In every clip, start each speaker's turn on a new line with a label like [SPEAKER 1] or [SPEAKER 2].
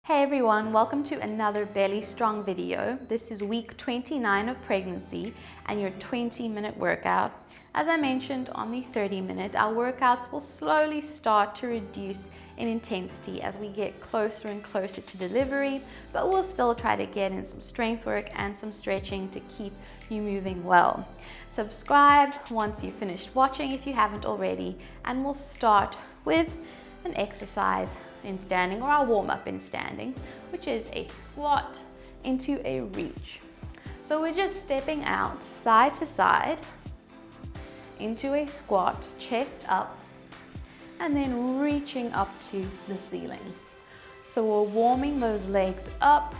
[SPEAKER 1] Hey everyone, welcome to another Belly Strong video. This is week 29 of pregnancy and your 20-minute workout. As I mentioned on the 30-minute, our workouts will slowly start to reduce in intensity as we get closer and closer to delivery, but we'll still try to get in some strength work and some stretching to keep you moving well. Subscribe once you've finished watching if you haven't already, and we'll start with an exercise in standing, or I'll warm up in standing, which is a squat into a reach. So we're just stepping out side to side into a squat, chest up, and then reaching up to the ceiling. So we're warming those legs up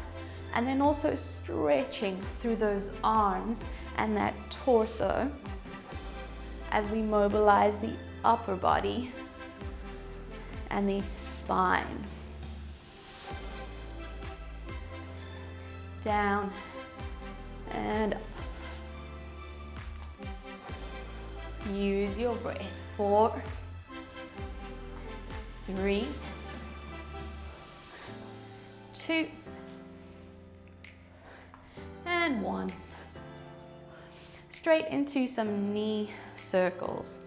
[SPEAKER 1] and then also stretching through those arms and that torso as we mobilize the upper body and the spine. Down and up. Use your breath. 4, 3, 2, and 1. Straight into some knee circles.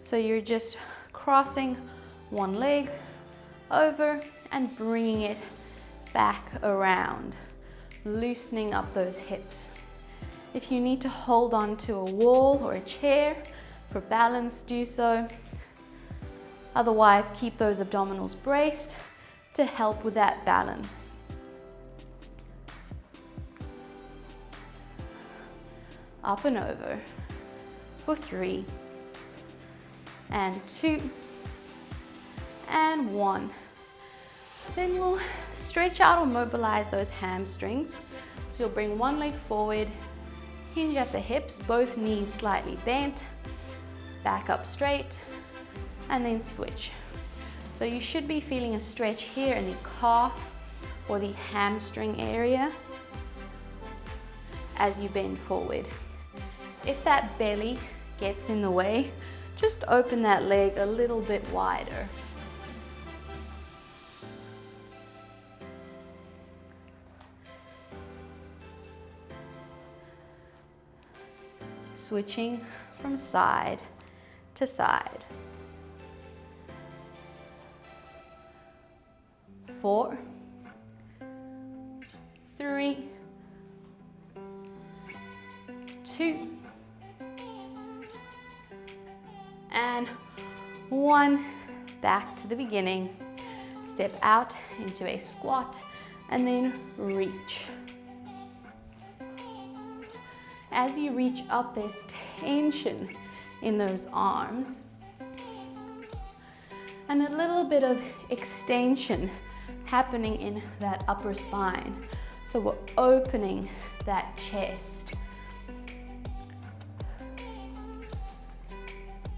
[SPEAKER 1] So you're just crossing one leg over and bringing it back around, loosening up those hips. If you need to hold on to a wall or a chair for balance, do so. Otherwise, keep those abdominals braced to help with that balance. Up and over for 3 and 2 and 1. Then we'll stretch out or mobilize those hamstrings. So you'll bring one leg forward, hinge at the hips, both knees slightly bent, back up straight, and then switch. So you should be feeling a stretch here in the calf or the hamstring area as you bend forward. If that belly gets in the way, just open that leg a little bit wider. Switching from side to side. 4, 3, 2, and 1. Back to the beginning. Step out into a squat and then reach. As you reach up, there's tension in those arms and a little bit of extension happening in that upper spine. So we're opening that chest.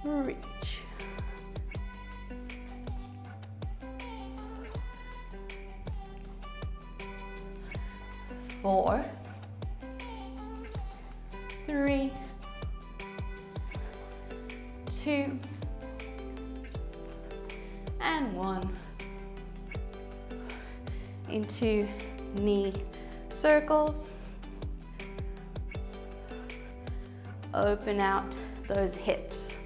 [SPEAKER 1] Reach. 4, 3, 2, and 1. Into knee circles. Open out those hips.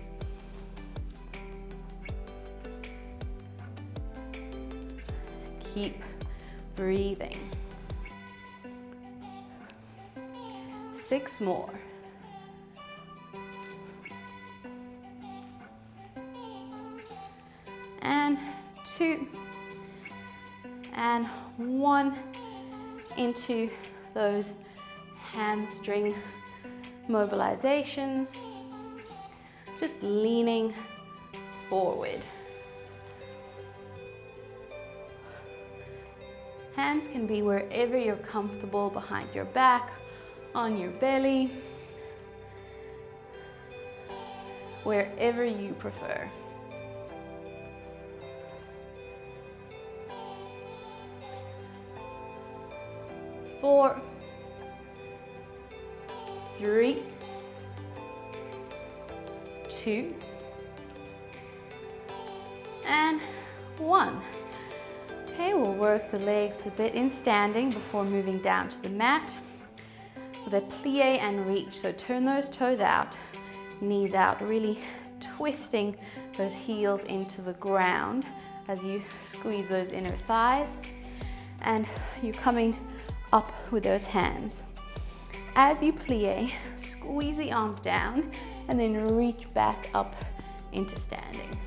[SPEAKER 1] Keep breathing. 6 more. And 2 and 1 into those hamstring mobilizations, just leaning forward. Hands can be wherever you're comfortable, behind your back, on your belly, wherever you prefer. 4, 3, 2, and 1. Okay, we'll work the legs a bit in standing before moving down to the mat with a plie and reach. So turn those toes out, knees out, really twisting those heels into the ground as you squeeze those inner thighs, and you're coming up with those hands. As you plie, squeeze the arms down and then reach back up into standing.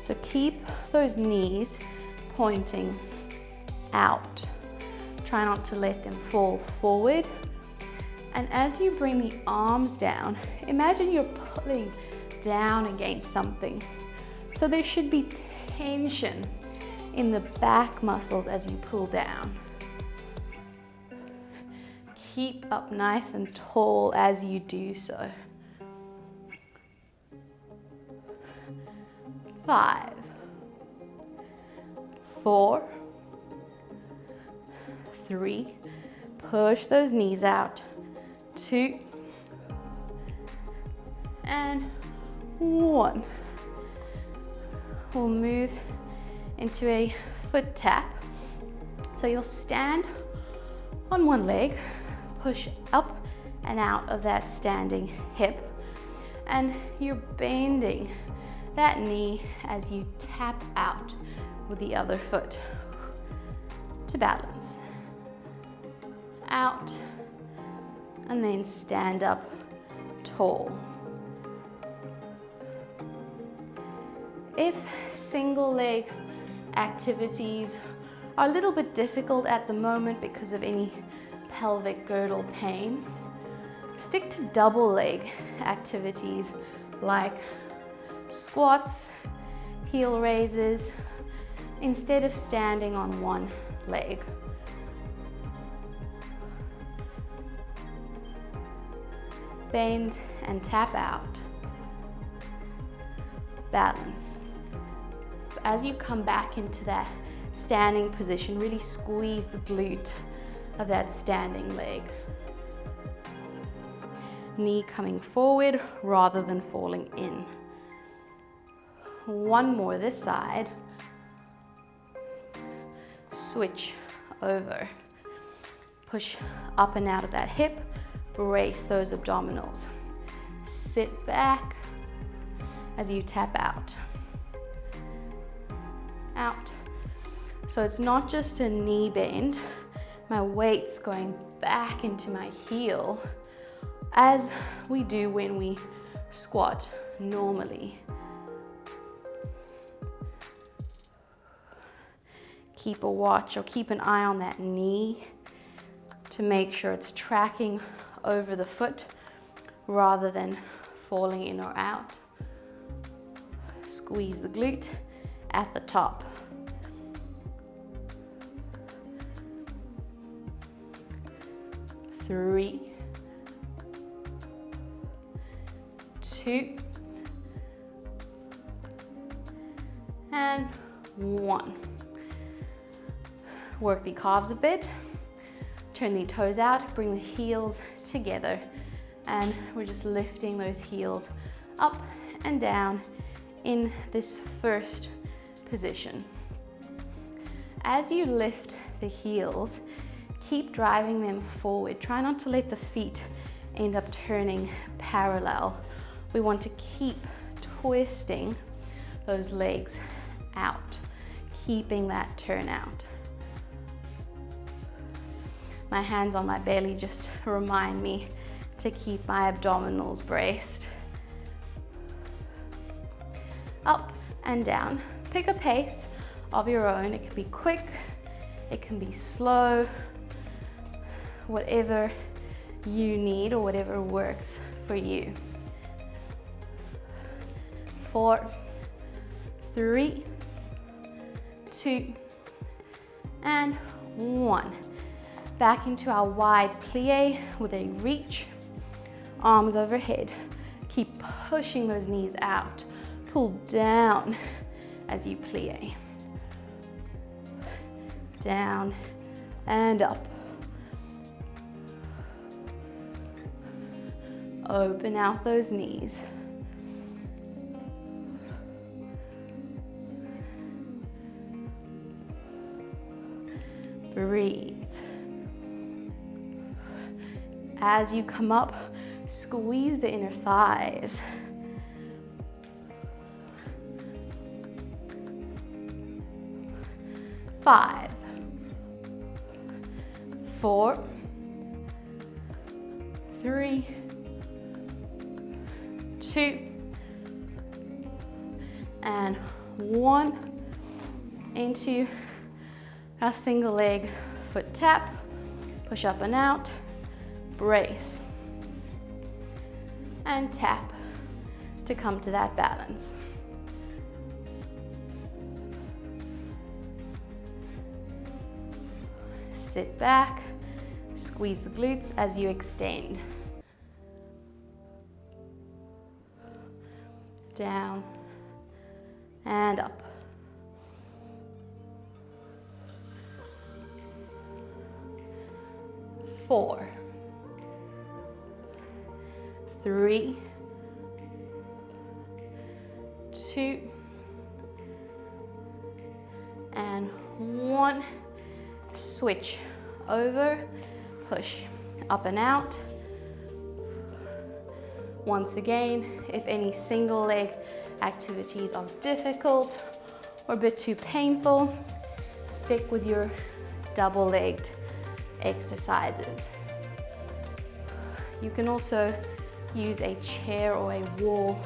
[SPEAKER 1] So keep those knees pointing out. Try not to let them fall forward. And as you bring the arms down, imagine you're pulling down against something. So there should be tension in the back muscles as you pull down. Keep up nice and tall as you do so. 5, 4, 3, push those knees out, 2, and 1. We'll move into a foot tap. So you'll stand on one leg, push up and out of that standing hip, and you're bending that knee as you tap out with the other foot to balance. Out, and then stand up tall. If single leg activities are a little bit difficult at the moment because of any pelvic girdle pain, stick to double leg activities like squats, heel raises, instead of standing on one leg. Bend and tap out. Balance. As you come back into that standing position, really squeeze the glute of that standing leg. Knee coming forward rather than falling in. One more this side. Switch over. Push up and out of that hip. Brace those abdominals. Sit back as you tap out. Out. So it's not just a knee bend. My weight's going back into my heel as we do when we squat normally. Keep a watch or keep an eye on that knee to make sure it's tracking over the foot rather than falling in or out. Squeeze the glute at the top. Three, 2, and 1. Work the calves a bit, turn the toes out, bring the heels together, and we're just lifting those heels up and down in this first position. As you lift the heels, keep driving them forward. Try not to let the feet end up turning parallel. We want to keep twisting those legs out, keeping that turn out. My hands on my belly just remind me to keep my abdominals braced. Up and down. Pick a pace of your own. It can be quick, it can be slow, whatever you need or whatever works for you. 4, 3, 2, and 1. Back into our wide plie with a reach, arms overhead. Keep pushing those knees out. Pull down as you plie. Down and up. Open out those knees. Breathe. As you come up, squeeze the inner thighs. 5, 4, 3, 2, and 1. Into our single leg foot tap, push up and out, brace, and tap to come to that balance. Sit back, squeeze the glutes as you extend. Down and up. 4, 3, 2, and 1. Switch over, push up and out. Once again, if any single leg activities are difficult or a bit too painful, stick with your double-legged exercises. You can also use a chair or a wall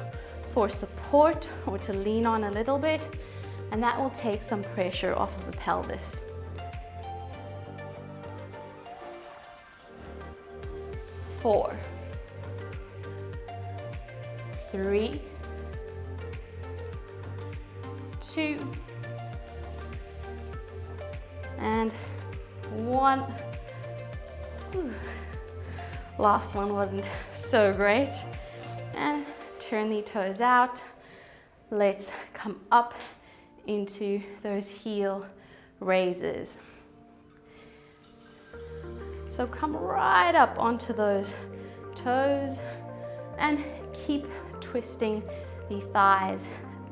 [SPEAKER 1] for support or to lean on a little bit, and that will take some pressure off of the pelvis. 4, 3, 2, and 1. Whew. Last one wasn't so great. And turn the toes out. Let's come up into those heel raises. So come right up onto those toes and keep twisting the thighs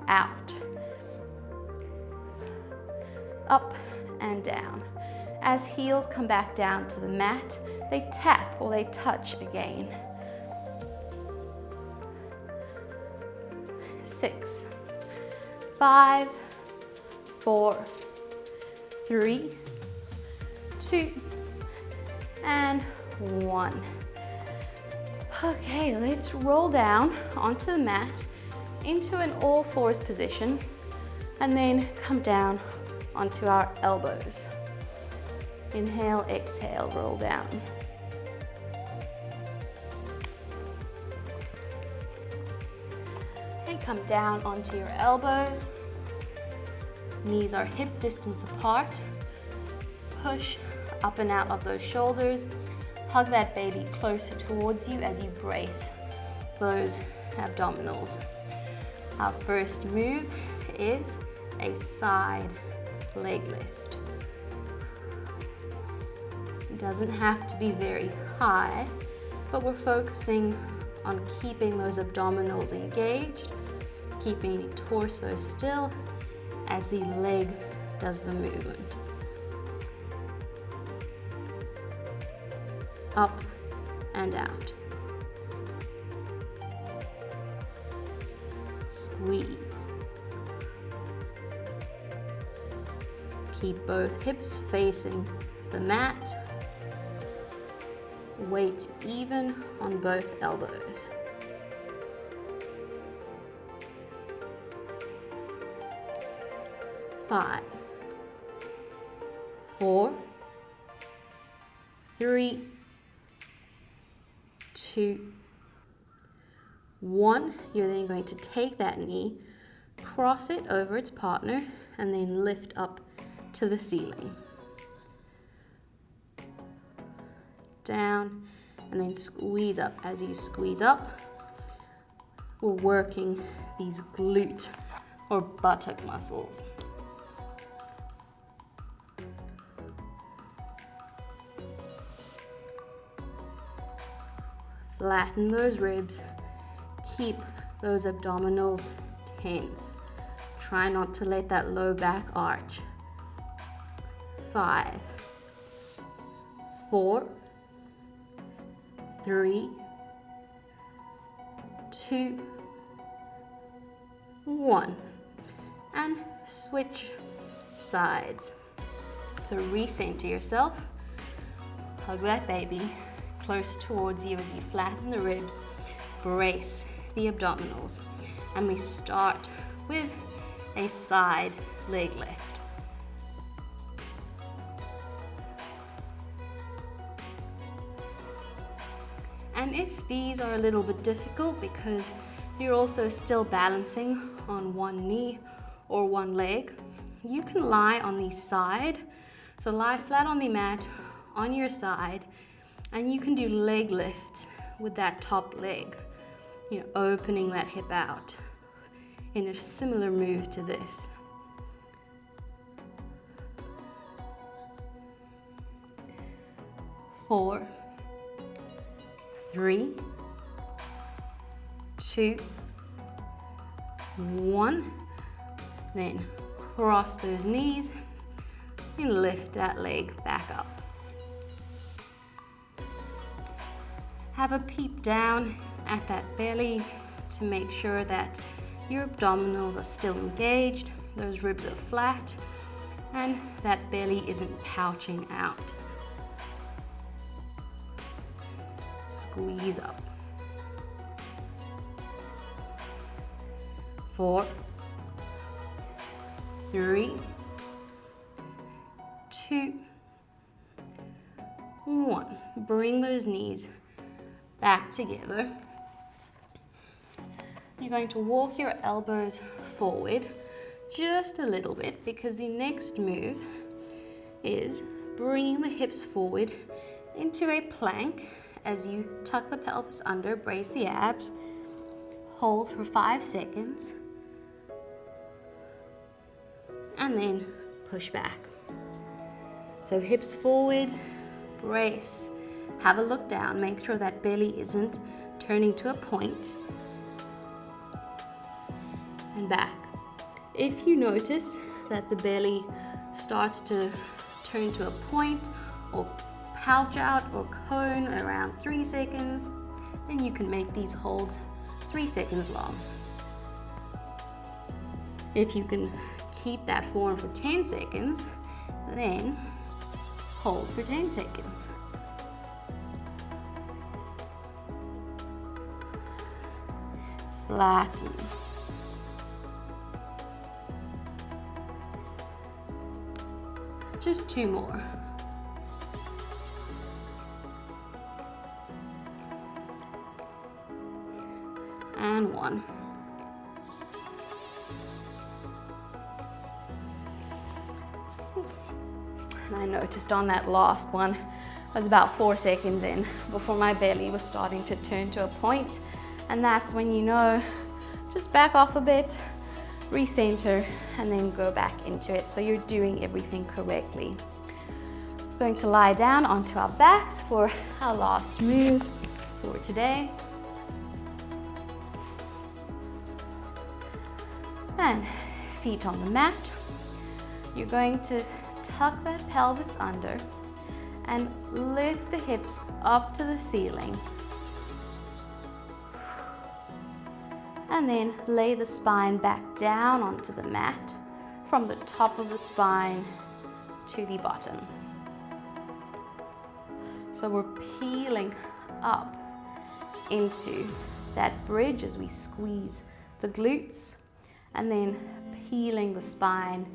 [SPEAKER 1] out. Up and down. As heels come back down to the mat, they tap or they touch again. 6, 5, 4, 3, 2, and 1. Okay, let's roll down onto the mat into an all fours position and then come down onto our elbows. Inhale, exhale, roll down. And come down onto your elbows. Knees are hip distance apart. Push up and out of those shoulders. Hug that baby closer towards you as you brace those abdominals. Our first move is a side leg lift. It doesn't have to be very high, but we're focusing on keeping those abdominals engaged, keeping the torso still as the leg does the movement. Up and out. Squeeze. Keep both hips facing the mat. Weight even on both elbows. 5, 4, 3, 2, 1. You're then going to take that knee, cross it over its partner, and then lift up to the ceiling. Down, and then squeeze up. As you squeeze up, we're working these glute or buttock muscles. Flatten those ribs. Keep those abdominals tense. Try not to let that low back arch. 5, 4, 3, 2, 1. And switch sides. So recenter yourself. Hug that baby close towards you as you flatten the ribs. Brace the abdominals. And we start with a side leg lift. And if these are a little bit difficult because you're also still balancing on one knee or one leg, you can lie on the side. So lie flat on the mat on your side, and you can do leg lifts with that top leg, opening that hip out in a similar move to this. Four, 3, 2, 1. Then cross those knees and lift that leg back up. Have a peep down at that belly to make sure that your abdominals are still engaged, those ribs are flat, and that belly isn't pouching out. Squeeze up. 4, 3, 2, 1. Bring those knees back together. You're going to walk your elbows forward just a little bit, because the next move is bringing the hips forward into a plank as you tuck the pelvis under, brace the abs, hold for 5 seconds, and then push back. So hips forward, brace, have a look down, make sure that belly isn't turning to a point, and back. If you notice that the belly starts to turn to a point or pouch out or cone around 3 seconds, then you can make these holds 3 seconds long. If you can keep that form for 10 seconds, then hold for 10 seconds. Flatten. Just 2 more. And 1. And I noticed on that last one, I was about 4 seconds in before my belly was starting to turn to a point. And that's when just back off a bit, recenter, and then go back into it. So you're doing everything correctly. We're going to lie down onto our backs for our last move for today. And feet on the mat. You're going to tuck that pelvis under and lift the hips up to the ceiling. And then lay the spine back down onto the mat from the top of the spine to the bottom. So we're peeling up into that bridge as we squeeze the glutes, and then peeling the spine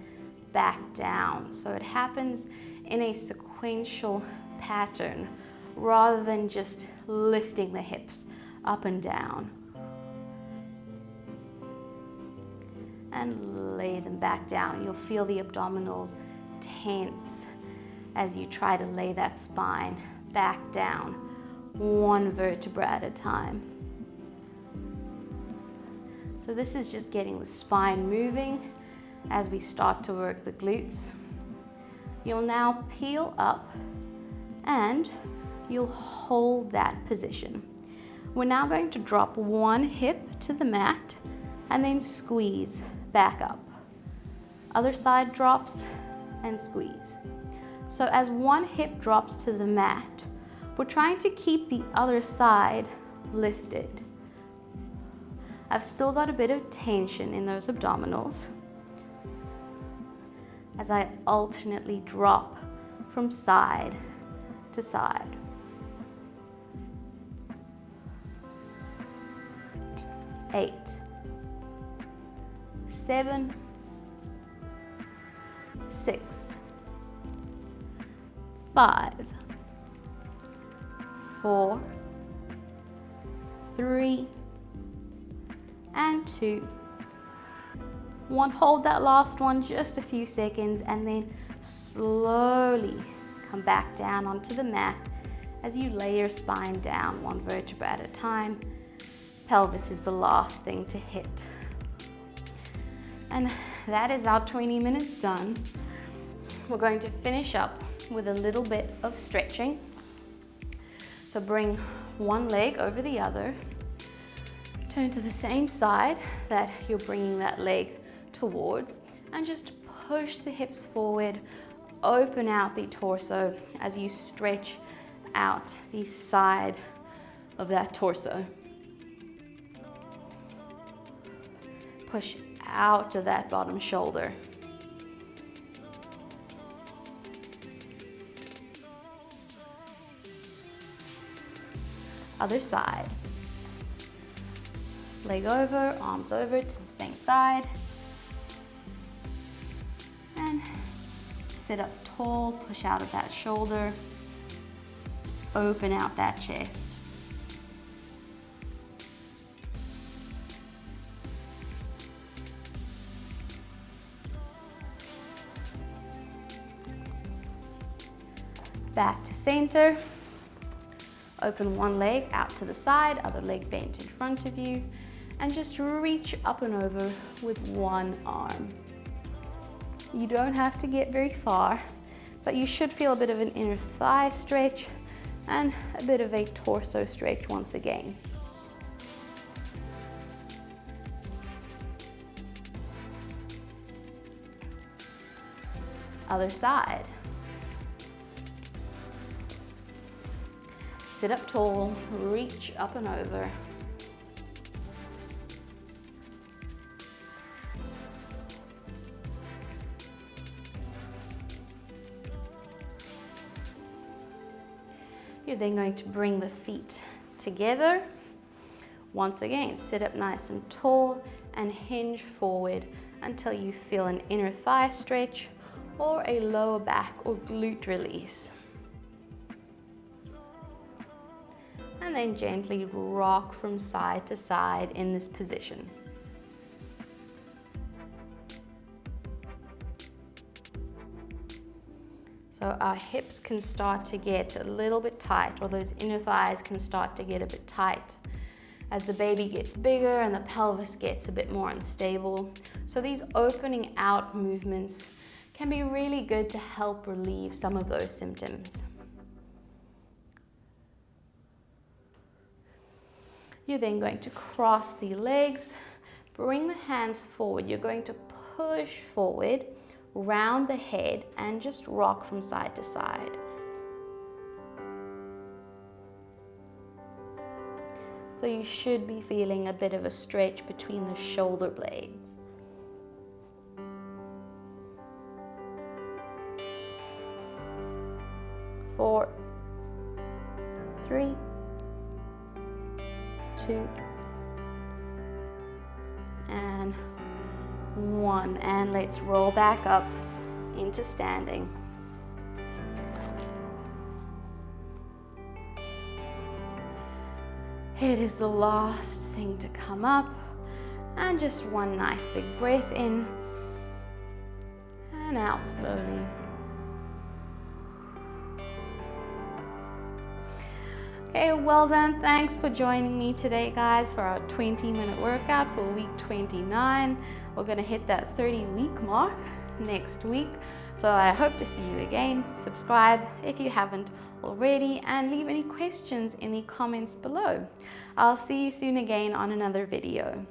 [SPEAKER 1] back down. So it happens in a sequential pattern rather than just lifting the hips up and down. And lay them back down. You'll feel the abdominals tense as you try to lay that spine back down, 1 vertebra at a time. So this is just getting the spine moving as we start to work the glutes. You'll now peel up and you'll hold that position. We're now going to drop 1 hip to the mat and then squeeze back up. Other side drops and squeeze. So as one hip drops to the mat, we're trying to keep the other side lifted. I've still got a bit of tension in those abdominals as I alternately drop from side to side. 8, 7, 6, 5, 4, 3, and 2. 1. Hold that last one just a few seconds and then slowly come back down onto the mat as you lay your spine down 1 vertebra at a time. Pelvis is the last thing to hit. And that is our 20 minutes done. We're going to finish up with a little bit of stretching. So bring one leg over the other. Turn to the same side that you're bringing that leg towards and just push the hips forward, open out the torso as you stretch out the side of that torso. Push out to that bottom shoulder. Other side. Leg over, arms over to the same side. And sit up tall, push out of that shoulder. Open out that chest. Back to center. Open one leg out to the side, other leg bent in front of you, and just reach up and over with one arm. You don't have to get very far, but you should feel a bit of an inner thigh stretch and a bit of a torso stretch once again. Other side. Sit up tall, reach up and over. You're then going to bring the feet together. Once again, sit up nice and tall and hinge forward until you feel an inner thigh stretch or a lower back or glute release. And then gently rock from side to side in this position. So our hips can start to get a little bit tight, or those inner thighs can start to get a bit tight as the baby gets bigger and the pelvis gets a bit more unstable. So these opening out movements can be really good to help relieve some of those symptoms. You're then going to cross the legs, bring the hands forward. You're going to push forward, round the head, and just rock from side to side. So you should be feeling a bit of a stretch between the shoulder blades. Four, 3, 2, and 1. And let's roll back up into standing. It is the last thing to come up, and just one nice big breath in and out slowly. Okay, well done. Thanks for joining me today, guys, for our 20-minute workout for week 29. We're going to hit that 30-week mark next week. So I hope to see you again. Subscribe if you haven't already, and leave any questions in the comments below. I'll see you soon again on another video.